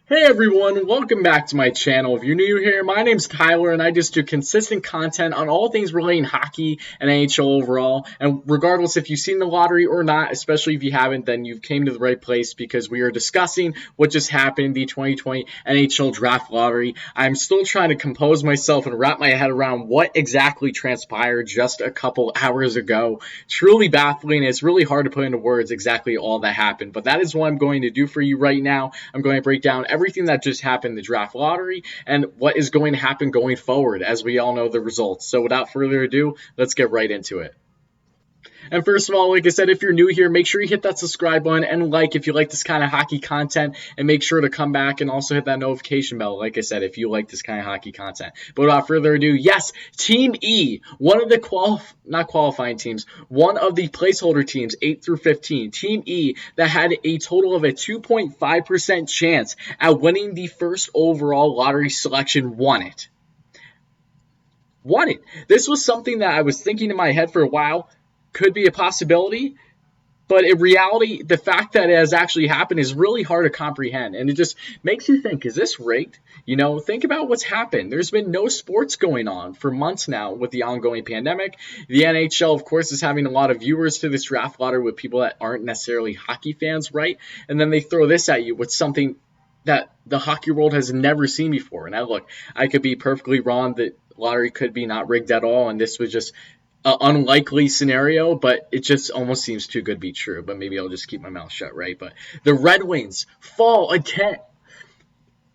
Hey everyone, welcome back to my channel. If you're new here, my name's Tyler and I just do consistent content on all things relating hockey and NHL overall. And regardless if you've seen the lottery or not, especially if you haven't, then you've came to the right place because we are discussing what just happened, the 2020 NHL Draft Lottery. I'm still trying to compose myself and wrap my head around what exactly transpired just a couple hours ago. Truly baffling. It's really hard to put into words exactly all that happened, but that is what I'm going to do for you right now. I'm going to break down everything that just happened in the draft lottery and what is going to happen going forward as we all know the results. So without further ado, let's get right into it. And first of all, like I said, if you're new here, make sure you hit that subscribe button and like if you like this kind of hockey content, and make sure to come back and also hit that notification bell, like I said, if you like this kind of hockey content. But without further ado, yes, Team E, one of the not qualifying teams, one of the placeholder teams, 8 through 15, Team E, that had a total of a 2.5% chance at winning the first overall lottery selection, won it. Won it. This was something that I was thinking in my head for a while. Could be a possibility, but in reality, the fact that it has actually happened is really hard to comprehend, and it just makes you think, is this rigged? Think about what's happened. There's been no sports going on for months now with the ongoing pandemic. The NHL, of course, is having a lot of viewers to this draft lottery with people that aren't necessarily hockey fans, right? And then they throw this at you with something that the hockey world has never seen before. And I could be perfectly wrong. The lottery could be not rigged at all, and this was just unlikely scenario, but it just almost seems too good to be true. But maybe I'll just keep my mouth shut, right? But the Red Wings fall again.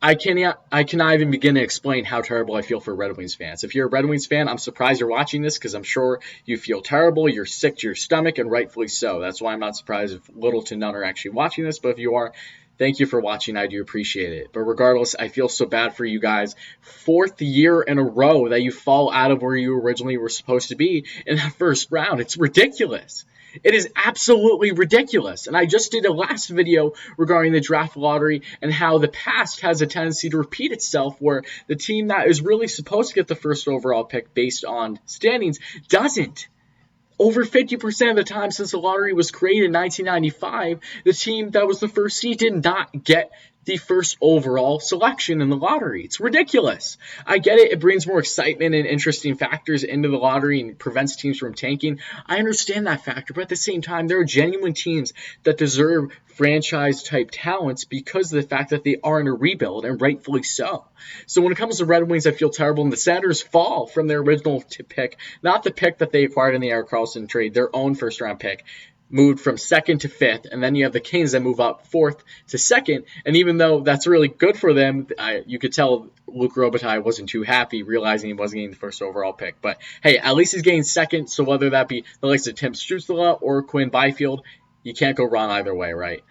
I cannot even begin to explain how terrible I feel for Red Wings fans. If you're a Red Wings fan, I'm surprised you're watching this because I'm sure you feel terrible. You're sick to your stomach, and rightfully so. That's why I'm not surprised if little to none are actually watching this. But if you are, thank you for watching. I do appreciate it. But regardless, I feel so bad for you guys. Fourth year in a row that you fall out of where you originally were supposed to be in that first round. It's ridiculous. It is absolutely ridiculous. And I just did a last video regarding the draft lottery and how the past has a tendency to repeat itself, where the team that is really supposed to get the first overall pick based on standings doesn't. Over 50% of the time since the lottery was created in 1995, the team that was the first seed did not get the first overall selection in the lottery. It's ridiculous. I get it. It brings more excitement and interesting factors into the lottery and prevents teams from tanking. I understand that factor, but at the same time, there are genuine teams that deserve franchise-type talents because of the fact that they are in a rebuild, and rightfully so. So when it comes to Red Wings, I feel terrible, and the Senators fall from their original pick, not the pick that they acquired in the Erik Karlsson trade, their own first-round pick, moved from second to fifth, and then you have the Kings that move up fourth to second. And even though that's really good for them, you could tell Luc Robitaille wasn't too happy, realizing he wasn't getting the first overall pick. But hey, at least he's getting second, so whether that be the likes of Tim Stützle or Quinn Byfield, you can't go wrong either way, right?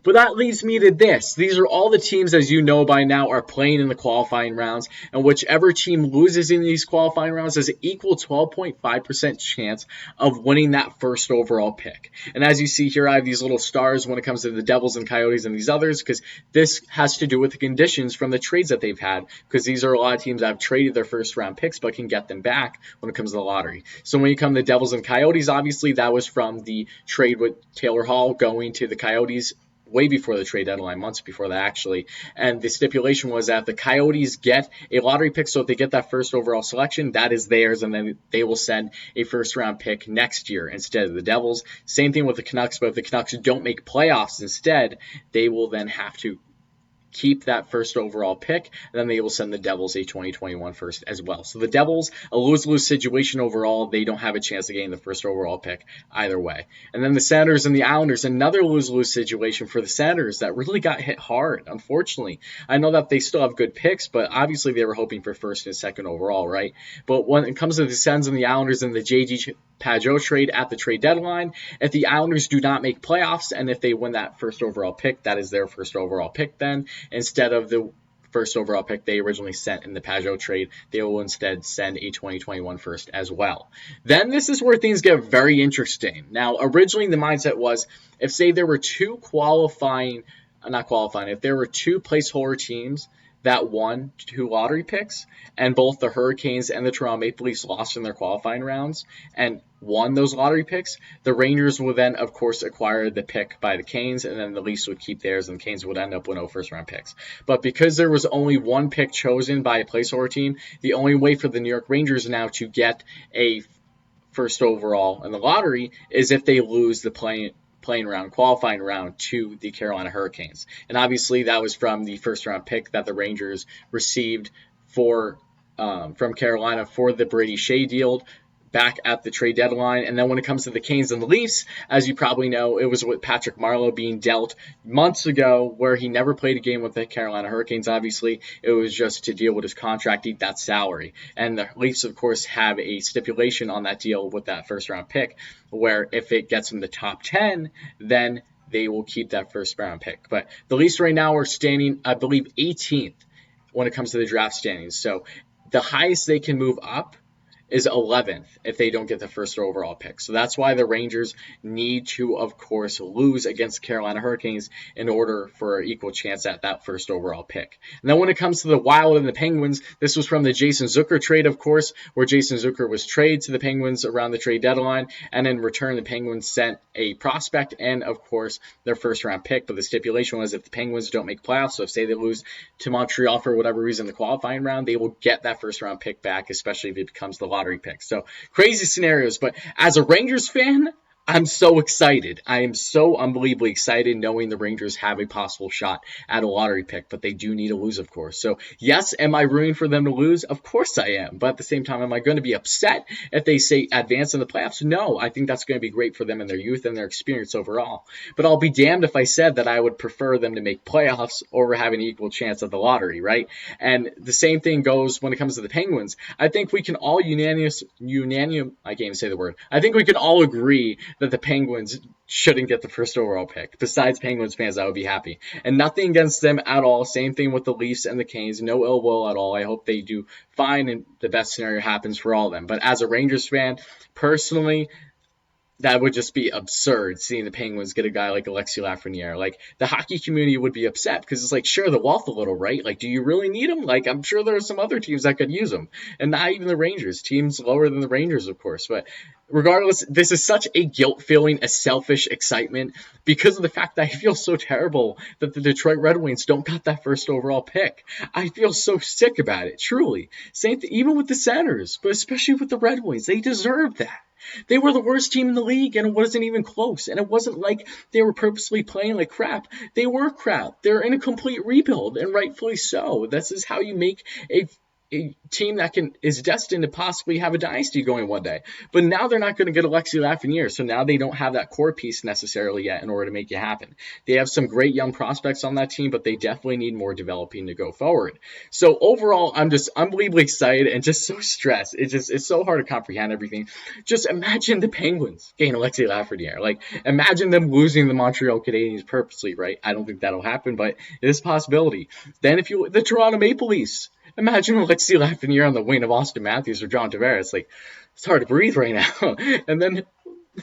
But that leads me to this. These are all the teams, as you know by now, are playing in the qualifying rounds, and whichever team loses in these qualifying rounds has an equal 12.5% chance of winning that first overall pick. And as you see here, I have these little stars when it comes to the Devils and Coyotes and these others, because this has to do with the conditions from the trades that they've had, because these are a lot of teams that have traded their first round picks but can get them back when it comes to the lottery. So when you come to the Devils and Coyotes, obviously that was from the trade with Taylor Hall going to the Coyotes way before the trade deadline, months before that actually. And the stipulation was that the Coyotes get a lottery pick, so if they get that first overall selection, that is theirs, and then they will send a first round pick next year instead of the Devils. Same thing with the Canucks, but if the Canucks don't make playoffs instead, they will then have to keep that first overall pick, and then they will send the Devils a 2021 first as well. So the Devils, a lose-lose situation overall. They don't have a chance of getting the first overall pick either way. And then the Senators and the Islanders, another lose-lose situation for the Senators that really got hit hard, unfortunately. I know that they still have good picks, but obviously they were hoping for first and second overall, right? But when it comes to the Sens and the Islanders and the J.G. Pageau trade at the trade deadline, if the Islanders do not make playoffs, and if they win that first overall pick, that is their first overall pick then, instead of the first overall pick they originally sent in the Pageau trade, they will instead send a 2021 first as well. Then this is where things get very interesting. Now, originally the mindset was, if say there were two placeholder teams that won 2 lottery picks, and both the Hurricanes and the Toronto Maple Leafs lost in their qualifying rounds and won those lottery picks, the Rangers will then, of course, acquire the pick by the Canes, and then the Leafs would keep theirs, and the Canes would end up with no first-round picks. But because there was only one pick chosen by a placeholder team, the only way for the New York Rangers now to get a first overall in the lottery is if they lose the playing round, qualifying round to the Carolina Hurricanes. And obviously that was from the first round pick that the Rangers received from Carolina for the Brady Shea deal back at the trade deadline. And then when it comes to the Canes and the Leafs, as you probably know, it was with Patrick Marleau being dealt months ago, where he never played a game with the Carolina Hurricanes. Obviously, it was just to deal with his contract, eat that salary. And the Leafs, of course, have a stipulation on that deal with that first round pick, where if it gets in the top 10, then they will keep that first round pick. But the Leafs right now are standing, I believe, 18th when it comes to the draft standings. So the highest they can move up is 11th if they don't get the first overall pick. So that's why the Rangers need to, of course, lose against the Carolina Hurricanes in order for an equal chance at that first overall pick. And then when it comes to the Wild and the Penguins, this was from the Jason Zucker trade, of course, where Jason Zucker was traded to the Penguins around the trade deadline, and in return, the Penguins sent a prospect and, of course, their first round pick. But the stipulation was if the Penguins don't make playoffs, so if say they lose to Montreal for whatever reason in the qualifying round, they will get that first round pick back, especially if it becomes the lottery pick. So crazy scenarios, but as a Rangers fan, I'm so excited. I am so unbelievably excited knowing the Rangers have a possible shot at a lottery pick, but they do need to lose, of course. So yes, am I rooting for them to lose? Of course I am. But at the same time, am I going to be upset if they say advance in the playoffs? No, I think that's going to be great for them and their youth and their experience overall. But I'll be damned if I said that I would prefer them to make playoffs over having an equal chance at the lottery, right? And the same thing goes when it comes to the Penguins. I think we can all I can't even say the word. I think we can all agree that the Penguins shouldn't get the first overall pick. Besides Penguins fans, I would be happy. And nothing against them at all. Same thing with the Leafs and the Canes. No ill will at all. I hope they do fine and the best scenario happens for all of them. But as a Rangers fan, personally, that would just be absurd seeing the Penguins get a guy like Alexis Lafreniere. Like, the hockey community would be upset because it's like, share the wealth a little, right? Like, do you really need him? Like, I'm sure there are some other teams that could use him. And not even the Rangers. Teams lower than the Rangers, of course. But regardless, this is such a guilt feeling, a selfish excitement because of the fact that I feel so terrible that the Detroit Red Wings don't got that first overall pick. I feel so sick about it, truly. Same thing, even with the Senators, but especially with the Red Wings. They deserve that. They were the worst team in the league, and it wasn't even close. And it wasn't like they were purposely playing like crap. They were crap. They're in a complete rebuild, and rightfully so. This is how you make a team that is destined to possibly have a dynasty going one day. But now they're not going to get Alexis Lafreniere, so now they don't have that core piece necessarily yet in order to make it happen. They have some great young prospects on that team, but they definitely need more developing to go forward. So overall, I'm just unbelievably excited and just so stressed. It's so hard to comprehend everything. Just imagine the Penguins getting Alexis Lafreniere. Like, imagine them losing the Montreal Canadiens purposely, right? I don't think that'll happen, but it is a possibility. Then the Toronto Maple Leafs, imagine Alexis Lafreniere on the wing of Austin Matthews or John Tavares. Like, it's hard to breathe right now. And then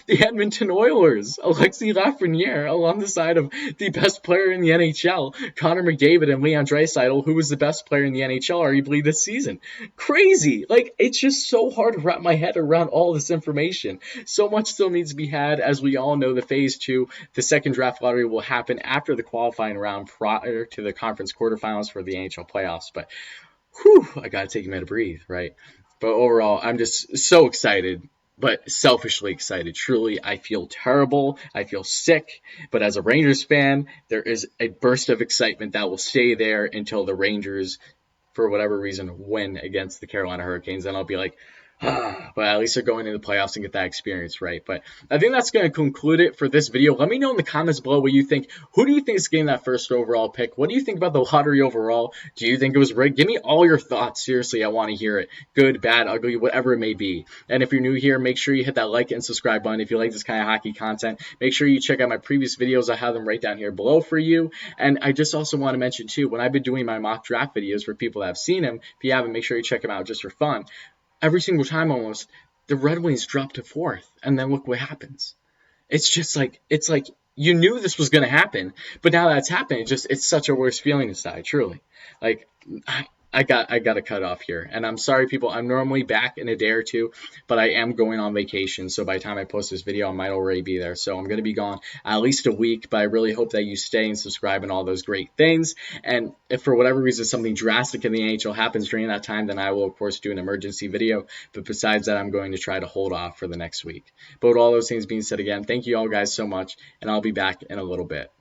the Edmonton Oilers, Alexis Lafreniere along the side of the best player in the NHL, Connor McDavid and Leon Draisaitl, who was the best player in the NHL arguably this season. Crazy. Like, it's just so hard to wrap my head around all this information. So much still needs to be had. As we all know, the Phase 2, the second draft lottery will happen after the qualifying round prior to the conference quarterfinals for the NHL playoffs. But I gotta take a minute to breathe, right? But overall, I'm just so excited, but selfishly excited. Truly, I feel terrible. I feel sick. But as a Rangers fan, there is a burst of excitement that will stay there until the Rangers, for whatever reason, win against the Carolina Hurricanes. And I'll be like, but at least they're going into the playoffs and get that experience, right? But I think that's going to conclude it for this video. Let me know in the comments below what you think. Who do you think is getting that first overall pick? What do you think about the lottery overall? Do you think it was rigged? Give me all your thoughts. Seriously, I want to hear it. Good, bad, ugly, whatever it may be. And if you're new here, make sure you hit that like and subscribe button if you like this kind of hockey content. Make sure you check out my previous videos. I have them right down here below for you. And I just also want to mention, too, when I've been doing my mock draft videos for people that have seen them, if you haven't, make sure you check them out just for fun. Every single time almost, the Red Wings drop to 4th, and then look what happens. It's just like, you knew this was going to happen, but now that's happened, it's such a worse feeling inside, truly. Like, I got to cut off here, and I'm sorry, people. I'm normally back in a day or two, but I am going on vacation, so by the time I post this video, I might already be there. So I'm going to be gone at least a week, but I really hope that you stay and subscribe and all those great things. And if for whatever reason something drastic in the NHL happens during that time, then I will of course do an emergency video. But besides that, I'm going to try to hold off for the next week. But with all those things being said, again, thank you all guys so much, and I'll be back in a little bit.